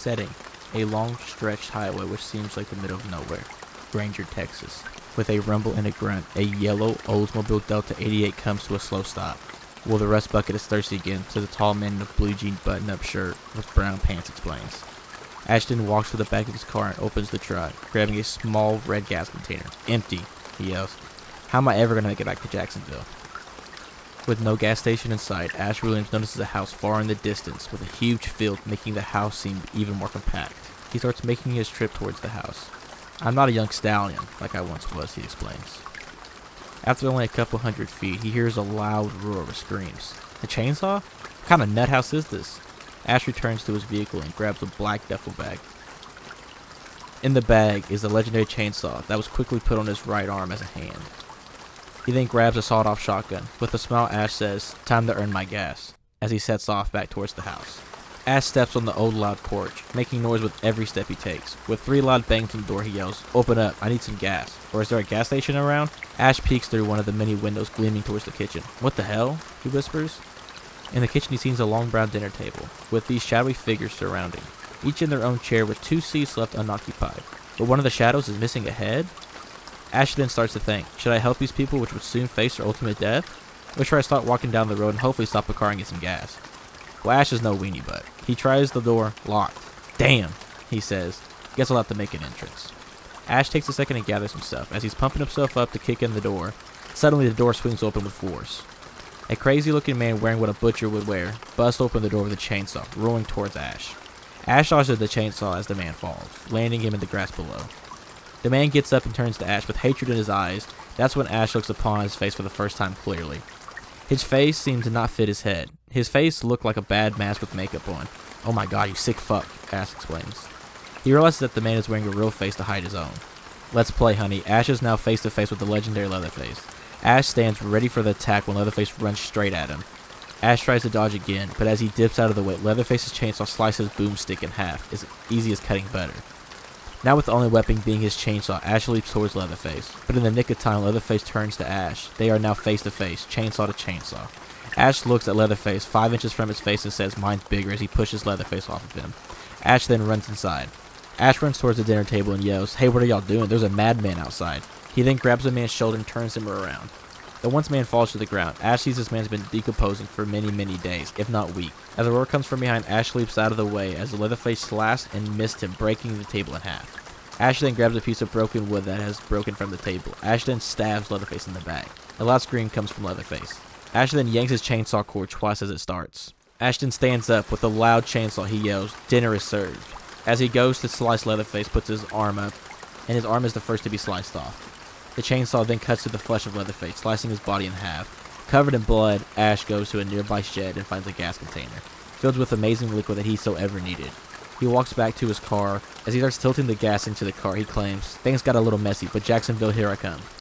setting, a long stretched highway which seems like the middle of nowhere. Granger, Texas. With a rumble and a grunt, a yellow Oldsmobile Delta 88 comes to a slow stop. Well, the rust bucket is thirsty again, so the tall man in a blue jean button-up shirt with brown pants explains. Ashton walks to the back of his car and opens the trunk, grabbing a small red gas container. Empty, he yells. How am I ever going to make it back to Jacksonville? With no gas station in sight, Ash Williams notices a house far in the distance with a huge field making the house seem even more compact. He starts making his trip towards the house. I'm not a young stallion like I once was, he explains. After only a couple hundred feet, he hears a loud roar of screams. A chainsaw? What kind of nut house is this? Ash returns to his vehicle and grabs a black duffel bag. In the bag is the legendary chainsaw that was quickly put on his right arm as a hand. He then grabs a sawed-off shotgun. With a smile, Ash says, "Time to earn my gas," as he sets off back towards the house. Ash steps on the old loud porch, making noise with every step he takes. With 3 loud bangs on the door, he yells, "Open up, I need some gas." Or is there a gas station around? Ash peeks through one of the many windows gleaming towards the kitchen. What the hell? He whispers. In the kitchen, he sees a long brown dinner table, with these shadowy figures surrounding, each in their own chair with 2 seats left unoccupied. But one of the shadows is missing a head? Ash then starts to think, should I help these people which would soon face their ultimate death? Or should I start walking down the road and hopefully stop a car and get some gas? Well, Ash is no weenie butt. He tries the door, locked. Damn, he says. Guess I'll have to make an entrance. Ash takes a second and gathers himself. As he's pumping himself up to kick in the door, suddenly the door swings open with force. A crazy looking man wearing what a butcher would wear busts open the door with a chainsaw, rolling towards Ash. Ash dodges the chainsaw as the man falls, landing him in the grass below. The man gets up and turns to Ash with hatred in his eyes. That's when Ash looks upon his face for the first time clearly. His face seemed to not fit his head. His face looked like a bad mask with makeup on. Oh my god, you sick fuck, Ash explains. He realizes that the man is wearing a real face to hide his own. Let's play, honey. Ash is now face to face with the legendary Leatherface. Ash stands ready for the attack when Leatherface runs straight at him. Ash tries to dodge again, but as he dips out of the way, Leatherface's chainsaw slices his boomstick in half, as easy as cutting butter. Now with the only weapon being his chainsaw, Ash leaps towards Leatherface. But in the nick of time, Leatherface turns to Ash. They are now face to face, chainsaw to chainsaw. Ash looks at Leatherface 5 inches from his face and says, "Mine's bigger," as he pushes Leatherface off of him. Ash then runs inside. Ash runs towards the dinner table and yells, "Hey, what are y'all doing? There's a madman outside." He then grabs a man's shoulder and turns him around. The once man falls to the ground. Ash sees this man's been decomposing for many, many days, if not weeks. As a roar comes from behind, Ash leaps out of the way as the Leatherface slashed and missed him, breaking the table in half. Ash then grabs a piece of broken wood that has broken from the table. Ash then stabs Leatherface in the back. A loud scream comes from Leatherface. Ash then yanks his chainsaw cord twice as it starts. Ashton stands up. With a loud chainsaw, he yells, "Dinner is served." As he goes to slice, Leatherface puts his arm up, and his arm is the first to be sliced off. The chainsaw then cuts through the flesh of Leatherface, slicing his body in half. Covered in blood, Ash goes to a nearby shed and finds a gas container, filled with amazing liquid that he so ever needed. He walks back to his car. As he starts tilting the gas into the car, he claims, "Things got a little messy, but Jacksonville, here I come."